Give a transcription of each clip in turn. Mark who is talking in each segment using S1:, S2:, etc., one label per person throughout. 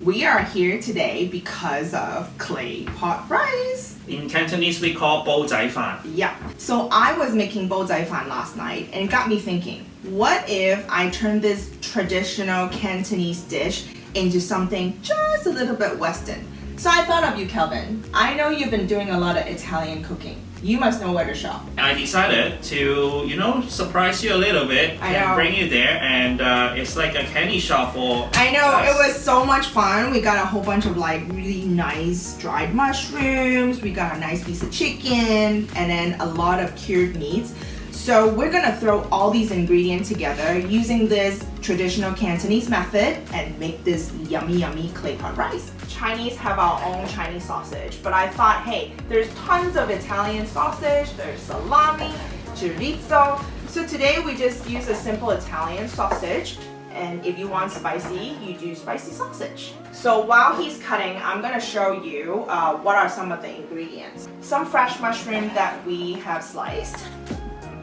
S1: We are here today because of Claypot Rice.
S2: In Cantonese, we call Bao Zai Fan.
S1: Yeah. So I was making Bao Zai Fan last night and it got me thinking, what if I turn this traditional Cantonese dish into something just a little bit Western? So I thought of you, Kelvin. I know you've been doing a lot of Italian cooking. You must know where to shop.
S2: I decided to, surprise you a little bit and bring you there, and it's like a candy shop for
S1: I know,
S2: us.
S1: It was so much fun. We got a whole bunch of really nice dried mushrooms, we got a nice piece of chicken, and then a lot of cured meats. So we're gonna throw all these ingredients together using this traditional Cantonese method and make this yummy Claypot rice. Chinese have our own Chinese sausage, but I thought, hey, there's tons of Italian sausage, there's salami, chorizo. So today we just use a simple Italian sausage, and if you want spicy, you do spicy sausage. So while he's cutting, I'm gonna show you what are some of the ingredients. Some fresh mushroom that we have sliced.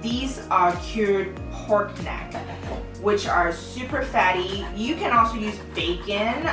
S1: These are cured pork neck, which are super fatty. You can also use bacon.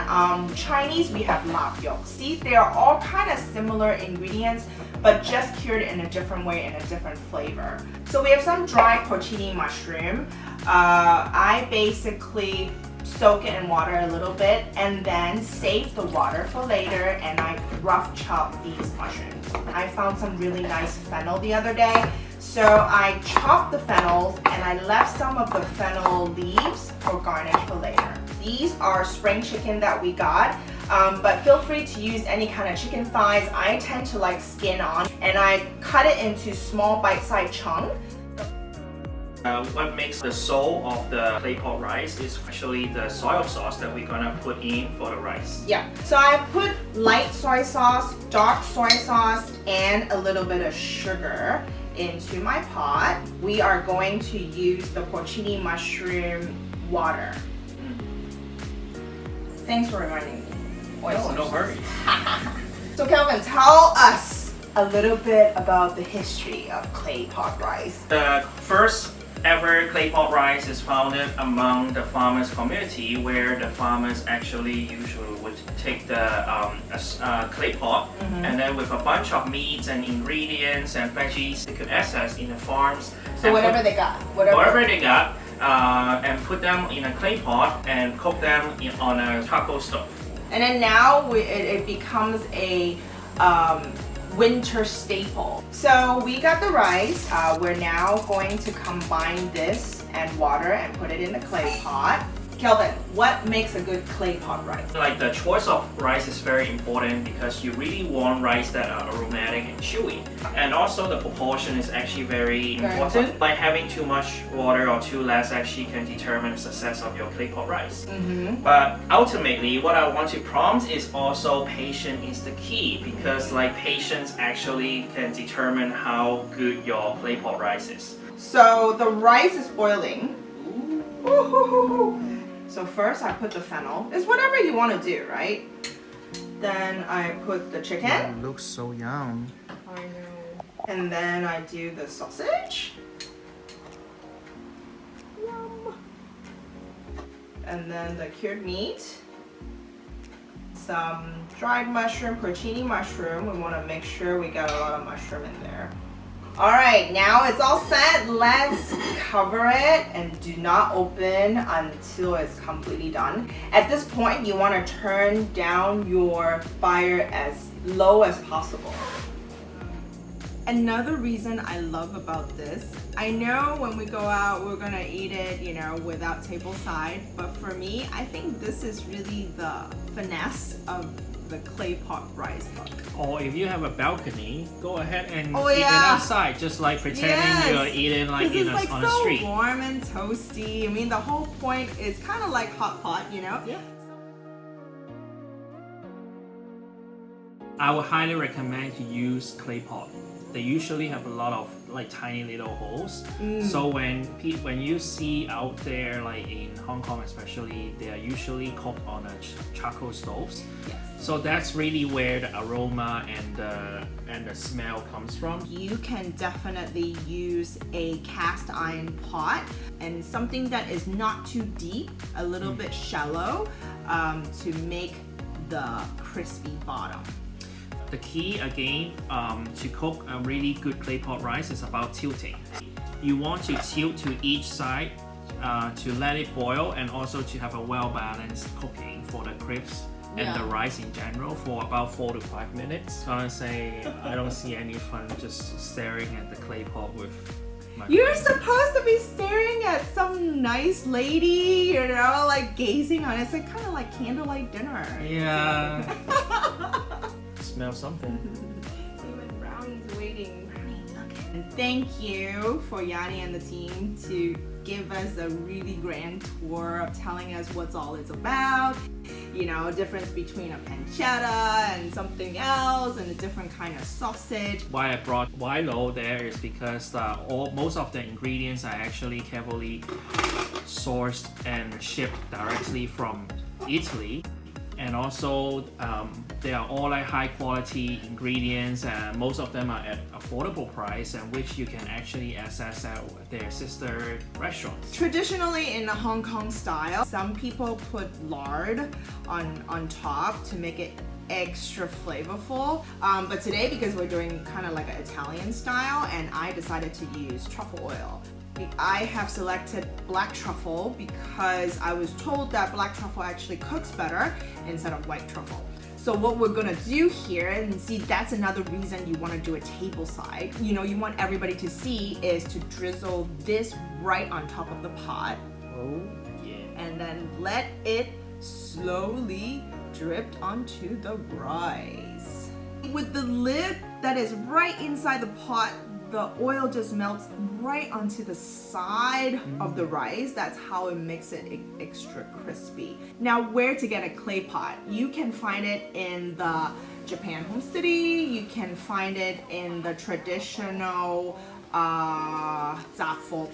S1: Chinese, we have lap yolk. See, they are all kind of similar ingredients, but just cured in a different way and a different flavor. So we have some dry porcini mushroom. I basically soak it in water a little bit and then save the water for later, and I rough chop these mushrooms. I found some really nice fennel the other day. So I chopped the fennels and I left some of the fennel leaves for garnish for later. These are spring chicken that we got, but feel free to use any kind of chicken thighs. I tend to like skin on, and I cut it into small bite-sized chunks.
S2: What makes the soul of the Claypot rice is actually the soy sauce that we're gonna put in for the rice.
S1: Yeah, so I put light soy sauce, dark soy sauce, and a little bit of sugar into my pot. We are going to use the porcini mushroom water. Thanks for reminding me.
S2: No worries.
S1: So Kelvin, tell us a little bit about the history of Claypot rice.
S2: The first ever Claypot rice is founded among the farmers community, where the farmers actually usually would take the clay pot and then with a bunch of meats and ingredients and veggies they could access in the farms.
S1: So whatever they got.
S2: Whatever they got, and put them in a clay pot and cook them on a charcoal stove.
S1: And then now it becomes a winter staple. So we got the rice. We're now going to combine this and water and put it in the clay pot. Kelvin, what makes a good clay pot rice?
S2: Like the choice of rice is very important because you really want rice that are aromatic and chewy. And also the proportion is actually very important. Like having too much water or too less actually can determine the success of your clay pot rice. But ultimately, what I want to prompt is also patience is the key, because like patience actually can determine how good your clay pot rice is.
S1: So the rice is boiling. Ooh. So first I put the fennel. It's whatever you want to do, right? Then I put the chicken.
S3: It looks so yum.
S1: I know. And then I do the sausage. Yum. And then the cured meat. Some dried mushroom, porcini mushroom. We want to make sure we got a lot of mushroom in there. Alright, now it's all set. Let's cover it and do not open until it's completely done. At this point, you want to turn down your fire as low as possible. Another reason I love about this, I know when we go out, we're gonna eat it, without table side, but for me, I think this is really the finesse of the Claypot rice.
S4: Or if you have a balcony, go ahead and
S1: eat
S4: it outside, just like pretending you're eating like on the street.
S1: It's so warm and toasty. I mean, the whole point is kind of like hot pot,
S4: Yeah. I would highly recommend to use clay pot. They usually have a lot of like tiny little holes. So when you see out there, like in Hong Kong especially, they are usually cooked on a charcoal stoves.
S1: Yes.
S4: So that's really where the aroma and the smell comes from.
S1: You can definitely use a cast iron pot and something that is not too deep, a little bit shallow, to make the crispy bottom.
S4: The key again to cook a really good claypot rice is about tilting. You want to tilt to each side to let it boil and also to have a well-balanced cooking for the crisps and the rice in general for about 4 to 5 minutes. Honestly, I don't see any fun just staring at the claypot with my
S1: You're supposed to be staring at some nice lady, you know, like gazing on it. It's like kind of like candlelight dinner.
S4: Yeah. Smell something.
S1: Even Brownie's waiting. Brownie, look. And thank you for Yanni and the team to give us a really grand tour of telling us what's all it's about. You know, difference between a pancetta and something else, and a different kind of sausage.
S4: Why I brought Wilo there is because most of the ingredients are actually carefully sourced and shipped directly from Italy. And also they are all like high quality ingredients, and most of them are at affordable price, and which you can actually access at their sister restaurants.
S1: Traditionally in the Hong Kong style, some people put lard on top to make it extra flavorful, but today, because we're doing kind of like an Italian style, and I decided to use truffle oil. I have selected black truffle because I was told that black truffle actually cooks better instead of white truffle. So what we're gonna do here, and see, that's another reason you wanna do a table side. You know, you want everybody to see is to drizzle this right on top of the pot.
S4: Oh yeah.
S1: And then let it slowly drip onto the rice. With the lid that is right inside the pot, the oil just melts right onto the side of the rice. That's how it makes it extra crispy. Now, where to get a clay pot? You can find it in the Japan Home City. You can find it in the traditional Truffle.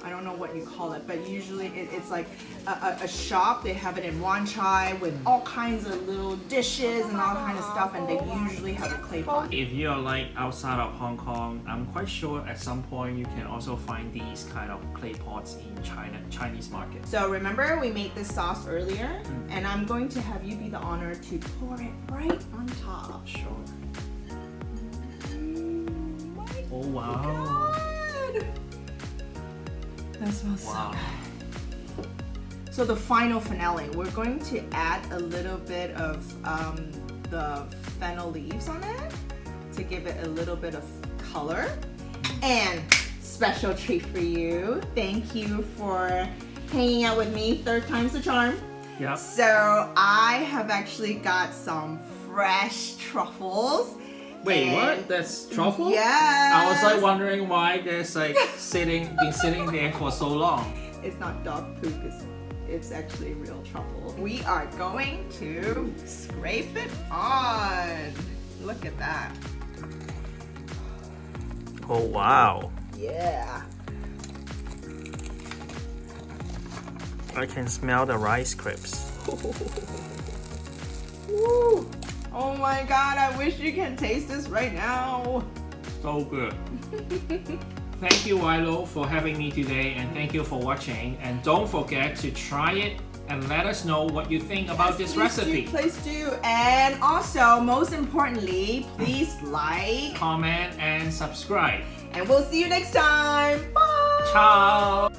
S1: I don't know what you call it, but usually it's like a shop. They have it in Wan Chai with all kinds of little dishes and all kind of stuff, and they usually have a clay pot.
S4: If you're like outside of Hong Kong, I'm quite sure at some point you can also find these kind of clay pots in Chinese market.
S1: So remember, we made this sauce earlier, and I'm going to have you be the honor to pour it right on top.
S4: Sure. Oh wow.
S1: God. That smells
S4: Wow.
S1: so good. So the final finale, we're going to add a little bit of the fennel leaves on it to give it a little bit of color. And special treat for you. Thank you for hanging out with me. 3rd time's the charm.
S4: Yep.
S1: So I have actually got some fresh truffles.
S4: Wait,
S1: And
S4: what? That's truffle?
S1: Yes.
S4: I was like wondering why there's like been sitting there for so long.
S1: It's not dog poop, it's actually real truffle. We are going to scrape it on. Look at that.
S4: Oh wow.
S1: Yeah.
S4: I can smell the rice crisps.
S1: Woo. Oh my God, I wish you can taste this right now.
S4: So good. Thank you, Wilo, for having me today, and thank you for watching. And don't forget to try it and let us know what you think about this recipe.
S1: Please do. And also, most importantly, please like,
S4: Comment and subscribe.
S1: and we'll see you next time. Bye.
S4: Ciao.